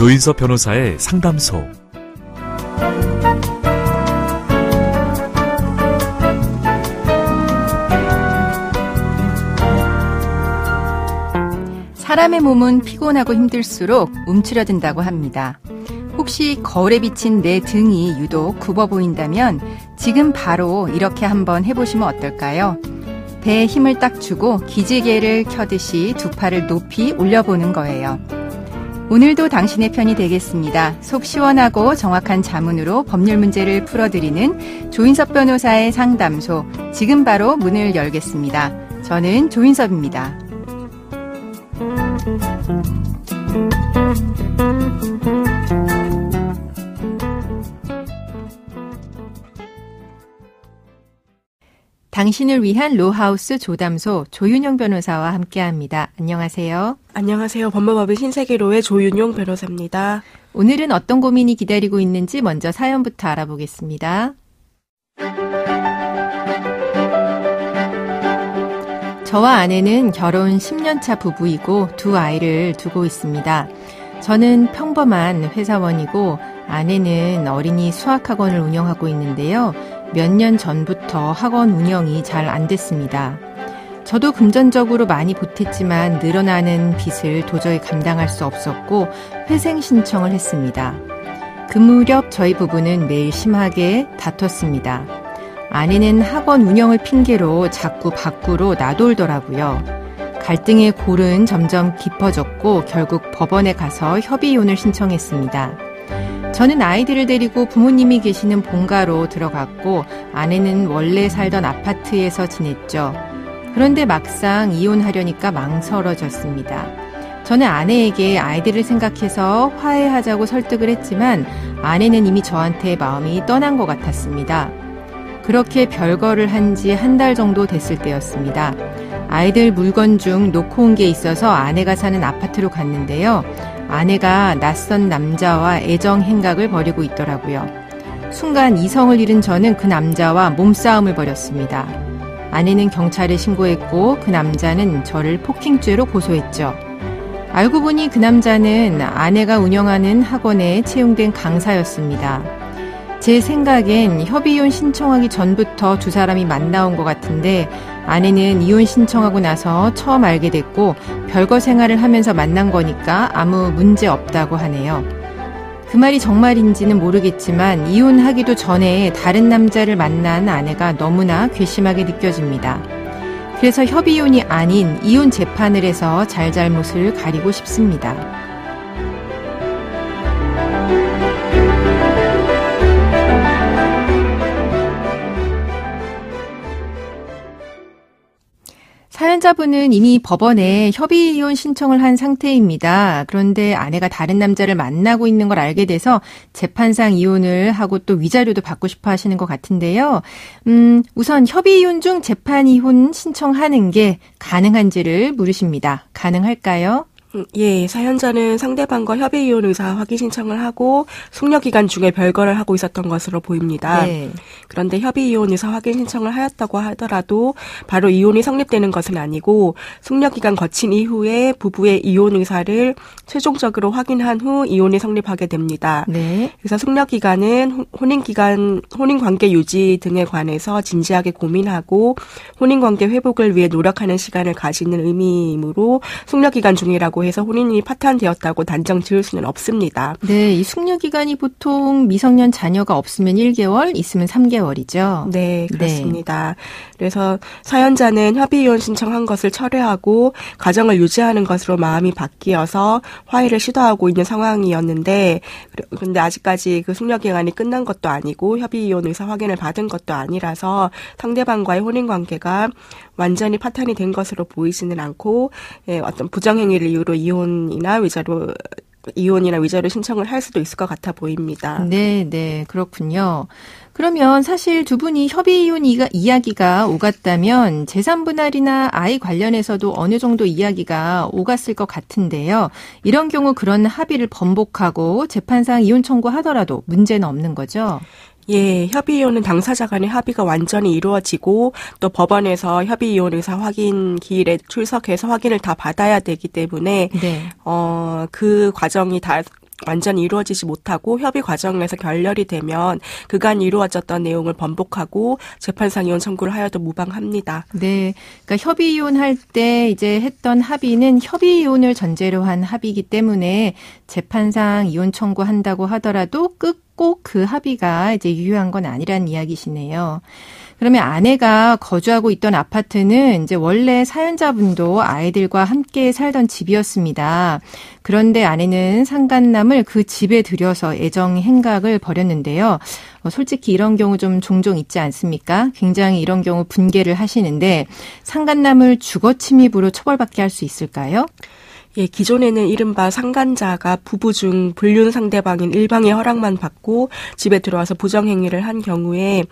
조인섭 변호사의 상담소. 사람의 몸은 피곤하고 힘들수록 움츠려든다고 합니다. 혹시 거울에 비친 내 등이 유독 굽어 보인다면 지금 바로 이렇게 한번 해보시면 어떨까요? 배에 힘을 딱 주고 기지개를 켜듯이 두 팔을 높이 올려보는 거예요. 오늘도 당신의 편이 되겠습니다. 속 시원하고 정확한 자문으로 법률 문제를 풀어드리는 조인섭 변호사의 상담소, 지금 바로 문을 열겠습니다. 저는 조인섭입니다. 당신을 위한 로하우스 조담소 조윤용 변호사와 함께합니다. 안녕하세요. 안녕하세요. 법무법인 신세계로의 조윤용 변호사입니다. 오늘은 어떤 고민이 기다리고 있는지 먼저 사연부터 알아보겠습니다. 저와 아내는 결혼 10년차 부부이고 두 아이를 두고 있습니다. 저는 평범한 회사원이고 아내는 어린이 수학학원을 운영하고 있는데요. 몇 년 전부터 학원 운영이 잘 안 됐습니다. 저도 금전적으로 많이 보탰지만 늘어나는 빚을 도저히 감당할 수 없었고 회생 신청을 했습니다. 그 무렵 저희 부부는 매일 심하게 다퉜습니다. 아내는 학원 운영을 핑계로 자꾸 밖으로 나돌더라고요. 갈등의 골은 점점 깊어졌고 결국 법원에 가서 협의이혼을 신청했습니다. 저는 아이들을 데리고 부모님이 계시는 본가로 들어갔고 아내는 원래 살던 아파트에서 지냈죠. 그런데 막상 이혼하려니까 망설여졌습니다. 저는 아내에게 아이들을 생각해서 화해하자고 설득을 했지만 아내는 이미 저한테 마음이 떠난 것 같았습니다. 그렇게 별거를 한 지 한 달 정도 됐을 때였습니다. 아이들 물건 중 놓고 온 게 있어서 아내가 사는 아파트로 갔는데요. 아내가 낯선 남자와 애정 행각을 벌이고 있더라고요. 순간 이성을 잃은 저는 그 남자와 몸싸움을 벌였습니다. 아내는 경찰에 신고했고 그 남자는 저를 폭행죄로 고소했죠. 알고 보니 그 남자는 아내가 운영하는 학원에 채용된 강사였습니다. 제 생각엔 협의이혼 신청하기 전부터 두 사람이 만나온 것 같은데 아내는 이혼 신청하고 나서 처음 알게 됐고 별거 생활을 하면서 만난 거니까 아무 문제 없다고 하네요. 그 말이 정말인지는 모르겠지만 이혼하기도 전에 다른 남자를 만난 아내가 너무나 괘씸하게 느껴집니다. 그래서 협의이혼이 아닌 이혼 재판을 해서 잘잘못을 가리고 싶습니다. 사연자분은 이미 법원에 협의이혼 신청을 한 상태입니다. 그런데 아내가 다른 남자를 만나고 있는 걸 알게 돼서 재판상 이혼을 하고 또 위자료도 받고 싶어 하시는 것 같은데요. 우선 협의이혼 중 재판이혼 신청하는 게 가능한지를 물으십니다. 가능할까요? 예, 사연자는 상대방과 협의이혼 의사 확인 신청을 하고 숙려기간 중에 별거를 하고 있었던 것으로 보입니다. 네. 그런데 협의이혼 의사 확인 신청을 하였다고 하더라도 바로 이혼이 성립되는 것은 아니고 숙려기간 거친 이후에 부부의 이혼 의사를 최종적으로 확인한 후 이혼이 성립하게 됩니다. 네. 그래서 숙려기간은 혼인관계 유지 등에 관해서 진지하게 고민하고 혼인관계 회복을 위해 노력하는 시간을 가지는 의미이므로 숙려기간 중이라고 해서 혼인이 파탄되었다고 단정 지을 수는 없습니다. 네, 이 숙려기간이 보통 미성년 자녀가 없으면 1개월, 있으면 3개월이죠. 네, 그렇습니다. 네. 그래서 사연자는 협의이혼 신청한 것을 철회하고 가정을 유지하는 것으로 마음이 바뀌어서 화해를 시도하고 있는 상황이었는데 그런데 아직까지 그 숙려기간이 끝난 것도 아니고 협의이혼 의사 확인을 받은 것도 아니라서 상대방과의 혼인관계가 완전히 파탄이 된 것으로 보이지는 않고 어떤 부정행위를 이유로 이혼이나 위자료 신청을 할 수도 있을 것 같아 보입니다. 네, 그렇군요. 그러면 사실 두 분이 협의이혼 이야기가 오갔다면 재산분할이나 아이 관련해서도 어느 정도 이야기가 오갔을 것 같은데요. 이런 경우 그런 합의를 번복하고 재판상 이혼 청구하더라도 문제는 없는 거죠? 예, 협의이혼은 당사자 간의 합의가 완전히 이루어지고 또 법원에서 협의이혼 의사 확인 기일에 출석해서 확인을 다 받아야 되기 때문에 네. 그 과정이 다 완전히 이루어지지 못하고 협의 과정에서 결렬이 되면 그간 이루어졌던 내용을 번복하고 재판상 이혼 청구를 하여도 무방합니다. 네, 그러니까 협의 이혼할 때 이제 했던 합의는 협의 이혼을 전제로 한 합의이기 때문에 재판상 이혼 청구한다고 하더라도 꼭 그 합의가 이제 유효한 건 아니라는 이야기시네요. 그러면 아내가 거주하고 있던 아파트는 이제 원래 사연자분도 아이들과 함께 살던 집이었습니다. 그런데 아내는 상간남을 그 집에 들여서 애정 행각을 벌였는데요. 솔직히 이런 경우 좀 종종 있지 않습니까? 굉장히 이런 경우 분개를 하시는데 상간남을 주거 침입으로 처벌받게 할 수 있을까요? 예, 기존에는 이른바 상간자가 부부 중 불륜 상대방인 일방의 허락만 받고 집에 들어와서 부정행위를 한 경우에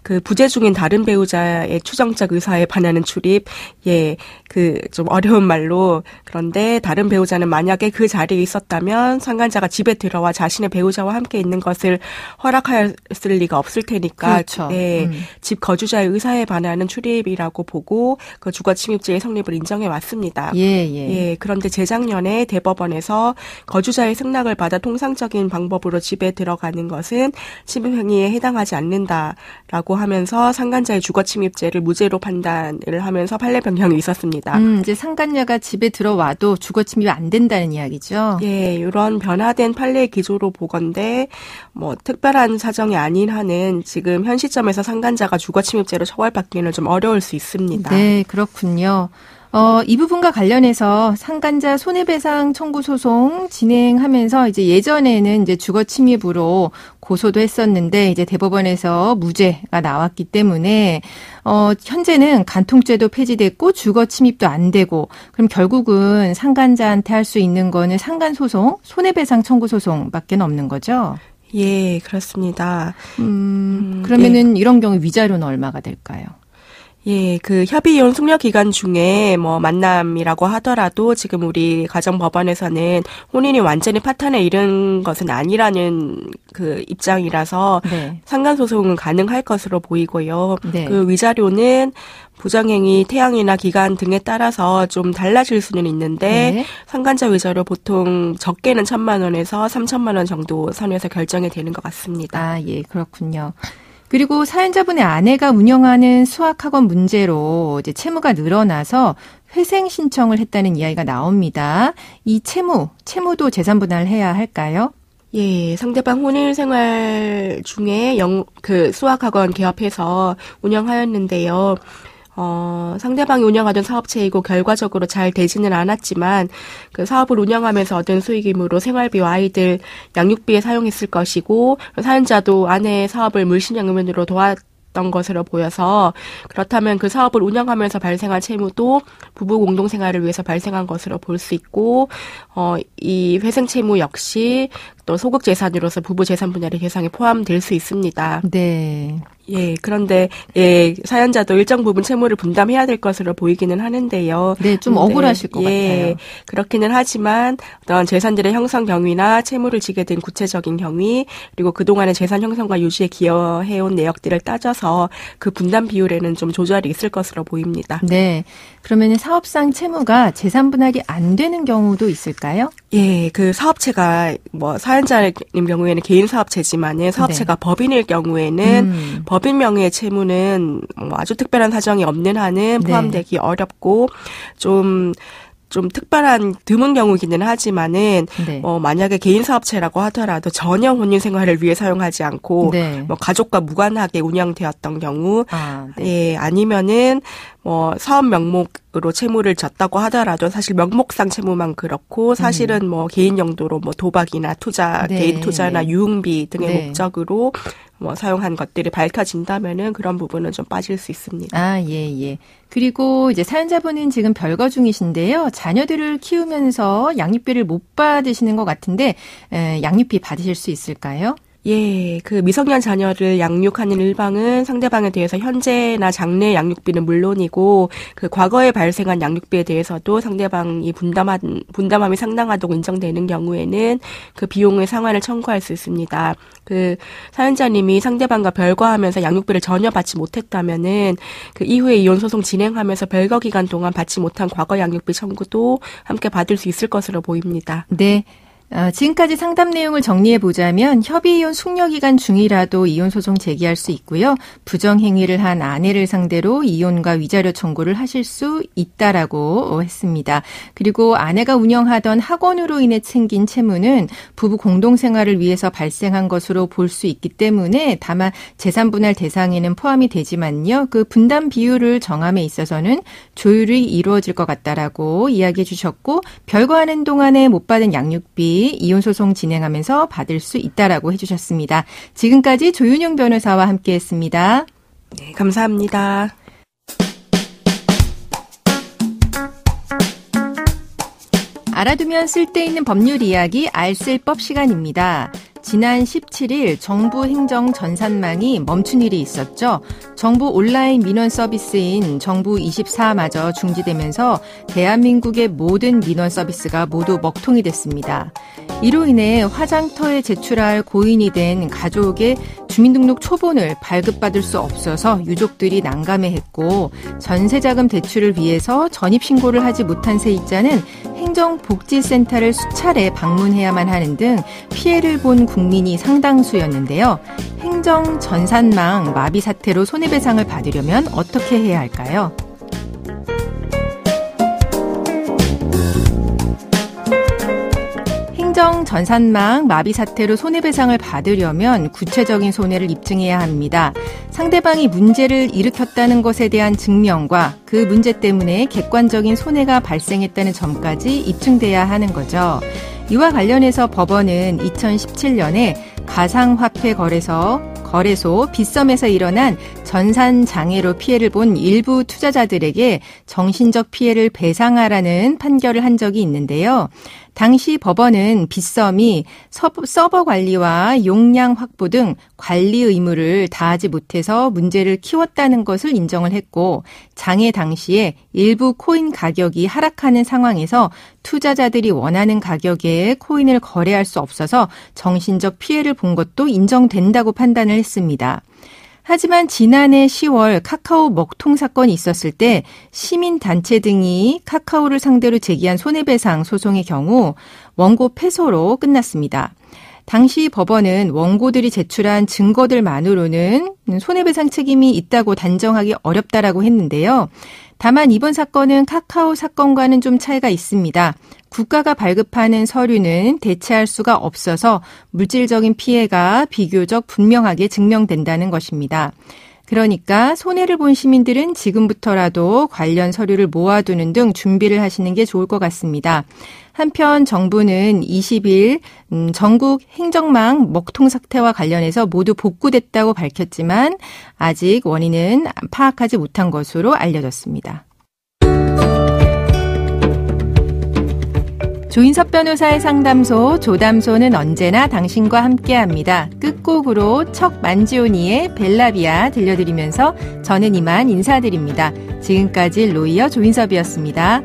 그 부재 중인 다른 배우자의 추정적 의사에 반하는 출입, 예, 그 좀 어려운 말로 그런데 다른 배우자는 만약에 그 자리에 있었다면 상간자가 집에 들어와 자신의 배우자와 함께 있는 것을 허락하였을 리가 없을 테니까, 그렇죠. 예, 집 거주자의 의사에 반하는 출입이라고 보고 그 주거 침입죄의 성립을 인정해 왔습니다. 예, 그런데 재작년에 대법원에서 거주자의 승낙을 받아 통상적인 방법으로 집에 들어가는 것은 침입행위에 해당하지 않는다라고 하면서 상간자의 주거침입죄를 무죄로 판단을 하면서 판례 변경이 있었습니다. 이제 상간녀가 집에 들어와도 주거침입이 안 된다는 이야기죠? 예, 이런 변화된 판례의 기조로 보건대 뭐 특별한 사정이 아닌 한은 지금 현 시점에서 상간자가 주거침입죄로 처벌받기는 좀 어려울 수 있습니다. 네, 그렇군요. 이 부분과 관련해서 상간자 손해배상 청구 소송 진행하면서 이제 예전에는 이제 주거 침입으로 고소도 했었는데 이제 대법원에서 무죄가 나왔기 때문에 현재는 간통죄도 폐지됐고 주거 침입도 안 되고 그럼 결국은 상간자한테 할 수 있는 거는 상간 소송, 손해배상 청구 소송밖에 없는 거죠? 예, 그렇습니다. 그러면은 이런 경우 위자료는 얼마가 될까요? 예, 그 협의이혼 숙려 기간 중에 뭐 만남이라고 하더라도 지금 우리 가정법원에서는 혼인이 완전히 파탄에 이른 것은 아니라는 그 입장이라서 네. 상간소송은 가능할 것으로 보이고요. 네. 그 위자료는 부정행위, 태양이나 기간 등에 따라서 좀 달라질 수는 있는데 네. 상간자 위자료 보통 적게는 1,000만 원에서 3,000만 원 정도 선에서 결정이 되는 것 같습니다. 아, 예, 그렇군요. 그리고 사연자분의 아내가 운영하는 수학학원 문제로 이제 채무가 늘어나서 회생 신청을 했다는 이야기가 나옵니다. 이 채무도 재산 분할해야 할까요? 예, 상대방 혼인 생활 중에 그 수학학원 개업해서 운영하였는데요. 상대방이 운영하던 사업체이고 결과적으로 잘 되지는 않았지만 그 사업을 운영하면서 얻은 수익이므로 생활비와 아이들 양육비에 사용했을 것이고 사연자도 아내의 사업을 물신양면으로 도왔던 것으로 보여서 그렇다면 그 사업을 운영하면서 발생한 채무도 부부 공동생활을 위해서 발생한 것으로 볼 수 있고 이 회생 채무 역시 또 소극 재산으로서 부부 재산 분할의 대상에 포함될 수 있습니다. 네. 예, 그런데, 예, 사연자도 일정 부분 채무를 분담해야 될 것으로 보이기는 하는데요. 네, 좀 억울하실 것 예, 같아요. 그렇기는 하지만 어떤 재산들의 형성 경위나 채무를 지게 된 구체적인 경위, 그리고 그동안의 재산 형성과 유지에 기여해온 내역들을 따져서 그 분담 비율에는 좀 조절이 있을 것으로 보입니다. 네. 그러면 사업상 채무가 재산 분할이 안 되는 경우도 있을까요? 예, 그 사업체가 뭐 사연자님 경우에는 개인 사업체지만은 사업체가 네. 법인일 경우에는 법인 명의의 채무는 뭐 아주 특별한 사정이 없는 한은 포함되기 네. 어렵고 좀 특별한 드문 경우이기는 하지만은 네. 만약에 개인 사업체라고 하더라도 전혀 혼인 생활을 위해 사용하지 않고 네. 뭐 가족과 무관하게 운영되었던 경우 네. 예, 아니면은 사업 명목으로 채무를 졌다고 하더라도 사실 명목상 채무만 그렇고 사실은 뭐 개인 용도로 뭐 도박이나 투자, 네. 개인 투자나 유흥비 등의 네. 목적으로 사용한 것들이 밝혀진다면은 그런 부분은 좀 빠질 수 있습니다. 아, 예. 그리고 이제 사연자분은 지금 별거 중이신데요. 자녀들을 키우면서 양육비를 못 받으시는 것 같은데 양육비 받으실 수 있을까요? 예, 그 미성년 자녀를 양육하는 일방은 상대방에 대해서 현재나 장래 양육비는 물론이고 그 과거에 발생한 양육비에 대해서도 상대방이 분담함이 상당하다고 인정되는 경우에는 그 비용의 상환을 청구할 수 있습니다. 그 사연자님이 상대방과 별거하면서 양육비를 전혀 받지 못했다면은 그 이후에 이혼 소송 진행하면서 별거 기간 동안 받지 못한 과거 양육비 청구도 함께 받을 수 있을 것으로 보입니다. 네. 지금까지 상담 내용을 정리해보자면 협의이혼 숙려기간 중이라도 이혼소송 제기할 수 있고요. 부정행위를 한 아내를 상대로 이혼과 위자료 청구를 하실 수 있다라고 했습니다. 그리고 아내가 운영하던 학원으로 인해 챙긴 채무는 부부 공동생활을 위해서 발생한 것으로 볼 수 있기 때문에 다만 재산분할 대상에는 포함이 되지만요. 그 분담 비율을 정함에 있어서는 조율이 이루어질 것 같다라고 이야기해 주셨고 별거하는 동안에 못 받은 양육비 이혼소송 진행하면서 받을 수 있다라고 해주셨습니다. 지금까지 조윤영 변호사와 함께했습니다. 네, 감사합니다. 알아두면 쓸데있는 법률 이야기 알쓸법 시간입니다. 지난 17일 정부 행정 전산망이 멈춘 일이 있었죠. 정부 온라인 민원 서비스인 정부24마저 중지되면서 대한민국의 모든 민원 서비스가 모두 먹통이 됐습니다. 이로 인해 화장터에 제출할 고인이 된 가족의 주민등록 초본을 발급받을 수 없어서 유족들이 난감해했고 전세자금 대출을 위해서 전입신고를 하지 못한 세입자는 행정복지센터를 수차례 방문해야만 하는 등 피해를 본 국민이 상당수였는데요. 행정전산망 마비 사태로 손해배상을 받으려면 어떻게 해야 할까요? 행정전산망 마비 사태로 손해배상을 받으려면 구체적인 손해를 입증해야 합니다. 상대방이 문제를 일으켰다는 것에 대한 증명과 그 문제 때문에 객관적인 손해가 발생했다는 점까지 입증돼야 하는 거죠. 이와 관련해서 법원은 2017년에 가상화폐 거래소 빗썸에서 일어난 전산장애로 피해를 본 일부 투자자들에게 정신적 피해를 배상하라는 판결을 한 적이 있는데요. 당시 법원은 빗썸이 서버 관리와 용량 확보 등 관리 의무를 다하지 못해서 문제를 키웠다는 것을 인정을 했고 장애 당시에 일부 코인 가격이 하락하는 상황에서 투자자들이 원하는 가격에 코인을 거래할 수 없어서 정신적 피해를 본 것도 인정된다고 판단을 했습니다. 하지만 지난해 10월 카카오 먹통 사건이 있었을 때 시민단체 등이 카카오를 상대로 제기한 손해배상 소송의 경우 원고 패소로 끝났습니다. 당시 법원은 원고들이 제출한 증거들만으로는 손해배상 책임이 있다고 단정하기 어렵다라고 했는데요. 다만 이번 사건은 카카오 사건과는 좀 차이가 있습니다. 국가가 발급하는 서류는 대체할 수가 없어서 물질적인 피해가 비교적 분명하게 증명된다는 것입니다. 그러니까 손해를 본 시민들은 지금부터라도 관련 서류를 모아두는 등 준비를 하시는 게 좋을 것 같습니다. 한편 정부는 20일 전국 행정망 먹통 사태와 관련해서 모두 복구됐다고 밝혔지만 아직 원인은 파악하지 못한 것으로 알려졌습니다. 조인섭 변호사의 상담소 조담소는 언제나 당신과 함께합니다. 끝곡으로 척 만지오니의 벨라비아 들려드리면서 저는 이만 인사드립니다. 지금까지 로이어 조인섭이었습니다.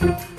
네.